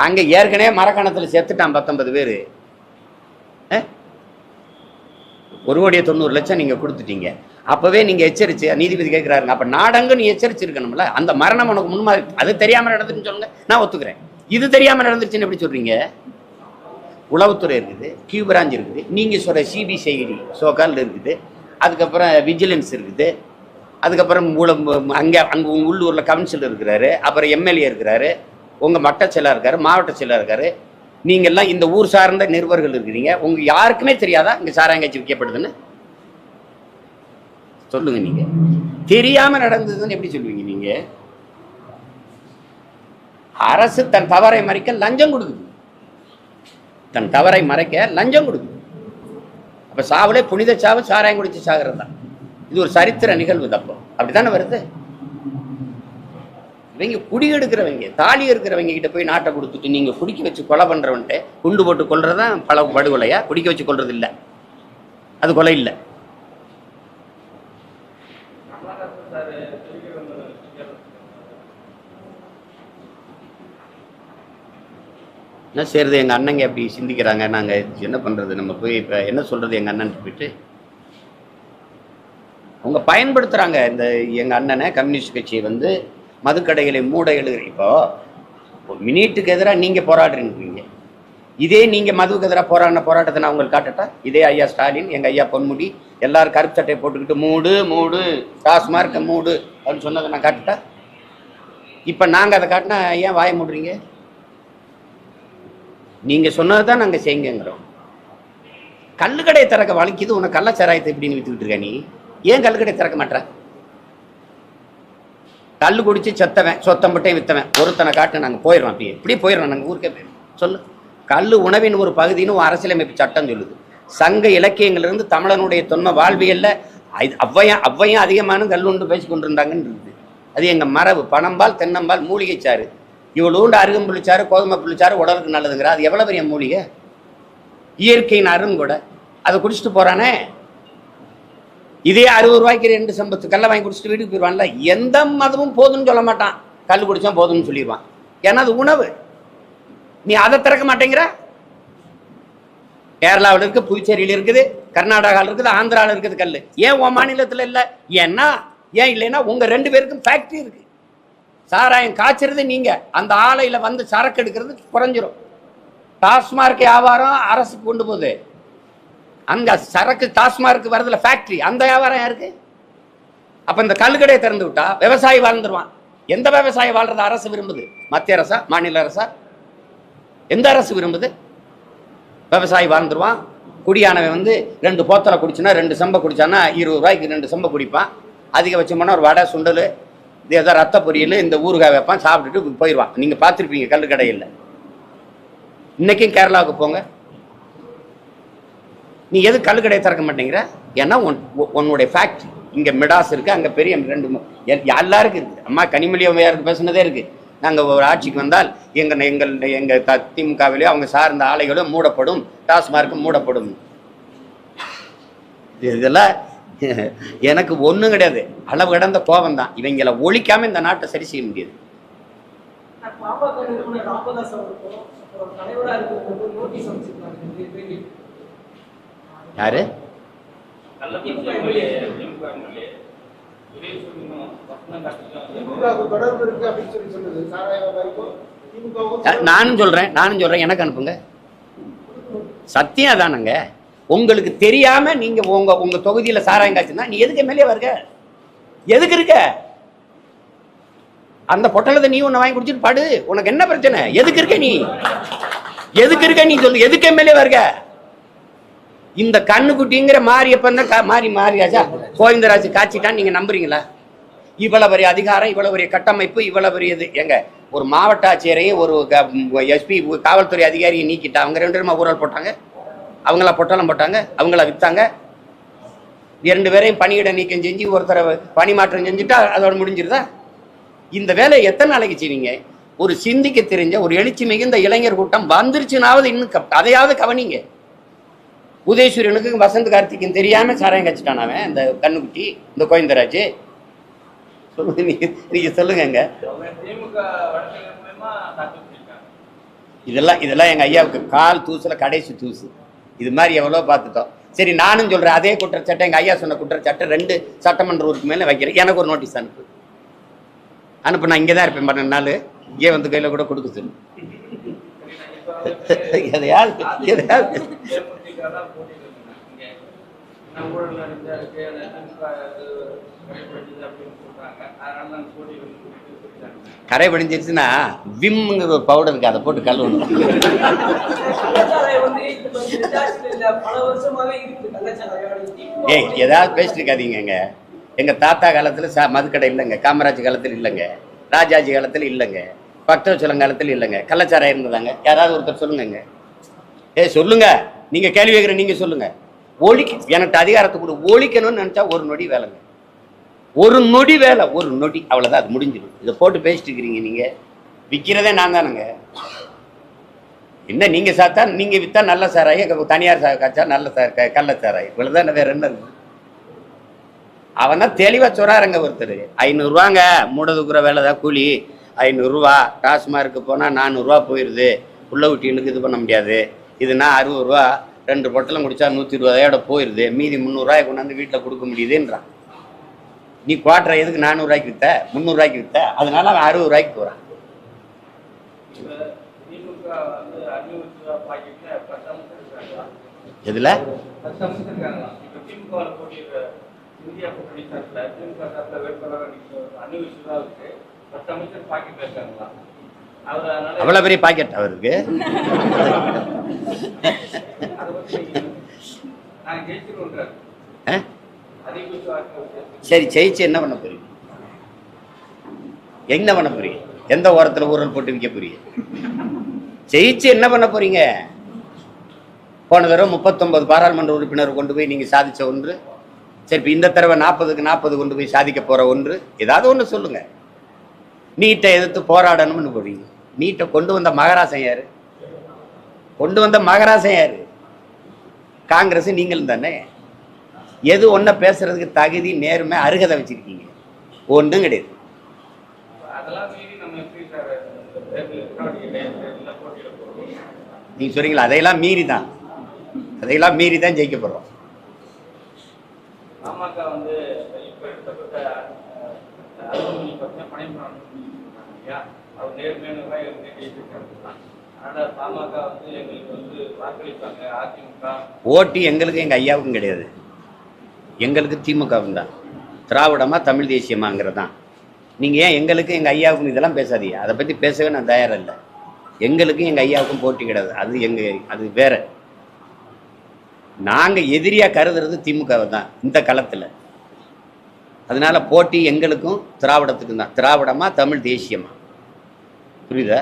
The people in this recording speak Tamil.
அங்க ஏற்கனவே மரக்கணத்துல செத்துட்டான் 19 பேர். 1,90,00,000 நீங்க கொடுத்துட்டீங்க. அப்பவே நீங்க எச்சரிச்சு நீதிபதி கேட்கிறாருங்க, அப்ப நாடங்க நீ எச்சரிச்சிருக்கணும்ல. அந்த மரணம் உனக்கு முன்மாதிரி. அது தெரியாம நடந்துச்சுன்னு சொல்லுங்க, நான் ஒத்துக்கிறேன். இது தெரியாம நடந்துருச்சுன்னு எப்படி சொல்றீங்க? உளவுத்துறை இருக்குது, கியூ பிரான்ச் இருக்குது, நீங்க சொல்ற சிபிசிஐடி சோகால் இருக்குது, அதுக்கப்புறம் விஜிலன்ஸ் இருக்குது, அதுக்கப்புறம் அங்கே உள்ளூர்ல கவுன்சிலர் இருக்கிறாரு, அப்புறம் எம்எல்ஏ இருக்கிறாரு, உங்க மட்ட செயலர் இருக்காரு, மாவட்ட செயலர் இருக்காரு, நீங்க எல்லாம் இந்த ஊர் சார்ந்த நிருபர்கள் இருக்கிறீங்க. உங்க யாருக்குமே தெரியாதா இங்க சாராயங்காய்ச்சி விற்கப்படுதுன்னு? சொல்லுங்க. நீங்க தெரியாம நடந்ததுன்னு எப்படி சொல்லுவீங்க? நீங்க அரசு தன் தவறை மறைக்க லஞ்சம் கொடுக்குது, தன் தவறை மறைக்க லஞ்சம் கொடுக்குது. அப்ப சாவுலே புனித சாவு சாராயம் குடிச்சு சாகிறது தான். இது ஒரு சரித்திர நிகழ்வு. தப்போ அப்படித்தானே வருது. இவங்க குடி எடுக்கிறவங்க, தாலி இருக்கிறவங்க கிட்ட போய் நாட்டை கொடுத்துட்டு நீங்க குடிக்க வச்சு கொலை பண்றவன்ட்டு குண்டு போட்டு கொல்றதான் பல படுகொலையா? குடிக்க வச்சு கொல்றது இல்லை, அது கொலை இல்லை. என்ன செய்யறது? எங்க அண்ணங்க அப்படி சிந்திக்கிறாங்க, நாங்க என்ன பண்றது? நம்ம போய் இப்ப என்ன சொல்றது எங்க அண்ணன் போயிட்டு? அவங்க பயன்படுத்துறாங்க இந்த எங்க அண்ணனை, கம்யூனிஸ்ட் கட்சியை வந்து மதுக்கடைகளை மூட எழுதுற. இப்போ மினிட்டுக்கு எதிராக நீங்க போராடுறீங்க. இதே நீங்க மதுவுக்கு எதிராக போராட்டத்தை நான் உங்களுக்கு காட்டட்டா? இதே ஐயா ஸ்டாலின், எங்க ஐயா பொன்முடி எல்லாரும் கருப்பு சட்டையை போட்டுக்கிட்டு மூடு மூடு டாஸ்மார்க் மூடு அப்படின்னு சொன்னதை நான் காட்டட்டா? இப்ப நாங்க அதை காட்டினா ஏன் வாய மூடுறீங்க? நீங்க சொன்னதுதான் நாங்க செய்யுங்கிறோம். கல்லுக்கடையை திறக்க வலிக்குது, உனக்கு கள்ளச்சாராயத்தை எப்படின்னு வித்துக்கிட்டு இருக்க? நீ ஏன் கல்லுக்கடையை திறக்க மாட்ட? கல்லு குடிச்சு செத்தவன் சொத்தம் மட்டும் வித்தவன் ஒருத்தனை காட்டு, நாங்க போயிடுறோம். அப்படியே இப்படி போயிடுறோம், நாங்க ஊருக்கே போயிடும். சொல்லு. கல்லு உணவின் ஒரு பகுதின்னு அரசியலமைப்பு சட்டம் சொல்லுது. சங்க இலக்கியங்களிலிருந்து தமிழனுடைய தொன்மை வாழ்வியல்ல அவ்வையும் அதிகமான கல்லுண்டு பேசி கொண்டிருந்தாங்கன்னு இருக்குது. அது எங்க மரபு. பனம்பால், தென்னம்பால், மூலிகை சாறு, இவ்வளோண்டு அருகம் புளிச்சாரு, கோதுமை புளிச்சாரு உடலுக்கு நல்லதுங்கிற. அது எவ்வளவு பெரிய மூலிகை, இயற்கையின் அருண் கூட. அதை குடிச்சிட்டு போறானே. இதே 60 ரூபாய்க்கு 2 சம்பத்து கல்லை வாங்கி குடிச்சிட்டு வீட்டுக்கு போயிடுவான்ல. எந்த மதமும் போதுன்னு சொல்ல மாட்டான், கல் குடிச்சா போதும்னு சொல்லிடுவான். ஏன்னா அது உணவு. நீ அதை திறக்க மாட்டேங்கிற. கேரளாவில் இருக்கு, புதுச்சேரியில் இருக்குது, கர்நாடகாவில் இருக்குது, ஆந்திராவில் இருக்குது கல். ஏன் உன் மாநிலத்தில் இல்லை? ஏன்னா ஏன் இல்லைன்னா உங்க 2 பேருக்கும் ஃபேக்டரி இருக்கு. சாராயம் காய்ச்சறது நீங்க, அந்த ஆலையில வந்து சரக்கு எடுக்கிறது குறைஞ்சிரும். டாஸ்மார்க் வியாபாரம் அரசுக்கு கொண்டு போகுது, அங்க சரக்கு டாஸ்மார்க் வரதுல ஃபேக்டரி, அந்த வியாபாரம் யாருக்கு? அப்ப இந்த கல்லுக்கடையை திறந்து விட்டா விவசாயி வாழ்ந்துருவான். எந்த விவசாயி வாழ்றது அரசு விரும்புது? மத்திய அரசா, மாநில அரசா? எந்த அரசு விரும்புது? விவசாயி வாழ்ந்துருவான். குடியானவன் வந்து 2 போத்தலை குடிச்சுனா 2 செம்பை குடிச்சானா 20 ரூபாய்க்கு 2 செம்பை குடிப்பான். அதிகபட்சமான ஒரு வடை, சுண்டல், ஏதோ ரத்த பொரியல், இந்த ஊறுகாய் வைப்பான், சாப்பிட்டுட்டு போயிடுவான். நீங்க பார்த்துருப்பீங்க கல்லுக்கடையில். இன்னைக்கும் கேரளாவுக்கு போங்க, நீ எது கல்லுக்கடையை திறக்க மாட்டேங்கிற? ஏன்னா உன்னுடைய ஃபேக்ட்ரி இங்க மிடாஸ் இருக்கு, அங்க பெரிய 2 எல்லாருக்கும் இருக்கு. அம்மா கனிமொழி அம்மையாருக்கு பேசுனதே இருக்கு. நாங்க ஒரு ஆட்சிக்கு வந்தால் எங்க திமுகவிலேயோ அவங்க சார்ந்த ஆலைகளும் மூடப்படும், டாஸ்மார்க்கும் மூடப்படும். இதெல்லாம் எனக்கு ஒண்ணும் கிடையாது, அளவு கடந்த கோபம் தான். இவங்களை ஒழிக்காம இந்த நாட்டை சரி செய்ய முடியாது. யாரு? நானும் சொல்றேன் எனக்கு அனுப்புங்க. சத்தியம் அதானுங்க. உங்களுக்கு தெரியாம நீங்க உங்க தொகுதியில சாராயம் காய்ச்சுனா நீ எதுக்கு எம்எல்ஏ வருக? எதுக்கு இருக்க? அந்த பொட்டலத்தை நீ ஒண்ணு வாங்கி குடிச்சிட்டு படு, உனக்கு என்ன பிரச்சனை? எதுக்கு இருக்க நீ? எதுக்கு இருக்க நீ சொல்லு. எதுக்கு எம்எல்ஏ வருக? இந்த கண்ணுக்குட்டிங்கிற மாரியப்பன் மாரிராஜா கோவிந்தராஜ் காய்ச்சிட்டான்னு நீங்க நம்புறீங்களா? இவ்வளவு பெரிய அதிகாரம், இவ்வளவு பெரிய கட்டமைப்பு, இவ்வளவு பெரியது. எங்க ஒரு மாவட்ட ஆட்சியரையும் ஒரு எஸ்பி காவல்துறை அதிகாரியை நீக்கிட்டா அவங்க 2 பேருமா ஊழல் போட்டாங்க, அவங்கள பொட்டலம் போட்டாங்க, அவங்கள வித்தாங்க. 2 பேரையும் பணியிட நீக்கம் செஞ்சு ஒருத்தரை பணி மாற்றம் செஞ்சுட்டா அதோட முடிஞ்சிருதா? இந்த வேலை எத்தனை நாளைக்கு செய்வீங்க? ஒரு சிந்திக்க தெரிஞ்ச ஒரு எழுச்சி மிகுந்த இளைஞர் கூட்டம் வந்துருச்சுனாவது இன்னும் அதையாவது கவனிங்க. உதயசூரியனுக்கு வசந்த் கார்த்திக்கும் தெரியாம சாராயம் கட்சிட்டான் அவன், இந்த கண்ணுக்குட்டி, இந்த கோவிந்தராஜ். சொல்லுங்க, நீங்க சொல்லுங்க. இதெல்லாம் எங்கள் ஐயாவுக்கு கால் தூசில் கடைசி தூசு. இது மாதிரி எவ்வளோ பார்த்துட்டோம். சரி, நானும் சொல்கிறேன், அதே குற்றச்சாட்டை எங்கள் ஐயா சொன்ன குற்றச்சாட்டை 2 சட்டமன்ற உறுப்பு மேலே வைக்கிறேன். எனக்கு ஒரு நோட்டீஸ் அனுப்பு. நான் இங்கே தான் இருப்பேன் 12 நாள். இங்கே வந்து கையில் கூட கொடுக்க சொல்லு. எதையாவது கரை படிஞ்சிருச்சுன்னா விம்ங்கிற ஒரு பவுடர் இருக்கு, அதை போட்டு கழுவணும். ஏய், ஏதாவது பேசிட்டு இருக்காதீங்க. எங்க தாத்தா காலத்துல மதுக்கடை இல்லைங்க, காமராஜ் காலத்துல இல்லைங்க, ராஜாஜி காலத்துல இல்லைங்க, பக்தவச்சலம் காலத்துல இல்லைங்க, கள்ளச்சாராயம் இருந்ததாங்க. யாராவது ஒருத்தர் சொல்லுங்க. சொல்லுங்க, நீங்க கேள்வி கேட்குற, நீங்க சொல்லுங்க. எனக்கு அதிகாரத்தை கூட ஒழிக்கணும்னு நினைச்சா ஒரு நொடி வேலைங்க, ஒரு நொடி வேலை, ஒரு நொடி, அவ்வளவுதான், அது முடிஞ்சிடும். இதை போட்டு பேசிட்டு இருக்கிறீங்க. நீங்க விற்கிறதே நான் தானுங்க. என்ன நீங்க சாத்தா, நீங்க வித்தா நல்ல சாராயம், தனியார் காய்ச்சா நல்ல கள்ளச்சாராயம், இவ்வளவுதான். வேற என்ன இருக்கு? அவன் தான் தெளிவா சொல்றாருங்க. ஒருத்தர் 500 ரூபாங்க மூடதுக்குற வேலை தான் கூலி, 500 ரூபா. டாஸ்மார்க்கு போனா 400 ரூபா போயிருது. உள்ள ஊட்டிகளுக்கு இது பண்ண முடியாது. இதுனா 60 ரூபா, 2 பொட்டலம் குடிச்சா 120 போயிருது. மீதி 300 ரூபாய் கொண்டாந்து வீட்டில் கொடுக்க முடியுதுன்றான். நீ குவாட்டரை எதுக்கு 400 ரூபாய்க்கு வித்த, 300 ரூபாய்க்கு வித்த? அதனால அவன் 60 ரூபாய்க்கு போறான். எதுல அவ்வளவு பெரிய பாக்கெட் அவருக்கு? சரி, ஜெயிச்சு என்ன பண்ண போறீங்க? என்ன பண்ண போறீங்க? எந்த ஓரத்துல ஊரல் போட்டு விற்க போறீங்க? ஜெயிச்சு என்ன பண்ண போறீங்க? போன தடவை 39 பாராளுமன்ற உறுப்பினர் கொண்டு போய் நீங்க சாதிச்ச ஒன்று. சரி, இந்த தடவை 40க்கு 40 கொண்டு போய் சாதிக்க போற ஒன்று, ஏதாவது ஒன்று சொல்லுங்க. நீட்டை எதிர்த்து போராடணும்னு போறீங்க. நீட்டை கொண்டு வந்த மகராசன் யாரு? காங்கிரஸ் நீங்களும் தானே. எது ஒன்ன பேசுறதுக்கு தகுதி, நேர்மை, அருகதை வச்சிருக்கீங்க? ஒன்றும் கிடையாது. நீங்க சொல்றீங்களா, அதையெல்லாம் மீறி தான் ஜெயிக்க போறோம். ஓட்டு எங்களுக்கு எங்க ஐயாவுக்கும் கிடையாது, எங்களுக்கு திமுகவும் தான். திராவிடமா தமிழ் தேசியமாங்கிறதான். நீங்க ஏன் எங்களுக்கு எங்க ஐயாவுக்கும் இதெல்லாம் பேசாதீங்க. அதை பத்தி பேசவே நான் தயாரா இல்லை. எங்களுக்கும் எங்க ஐயாவுக்கும் போட்டி கிடையாது. அது வேற. நாங்க எதிரியா கருதுறது திமுகவை தான் இந்த களத்துல. அதனால போட்டி எங்களுக்கும் திராவிடத்துக்கும் தான். திராவிடமா தமிழ் தேசியமா, புரியுதா?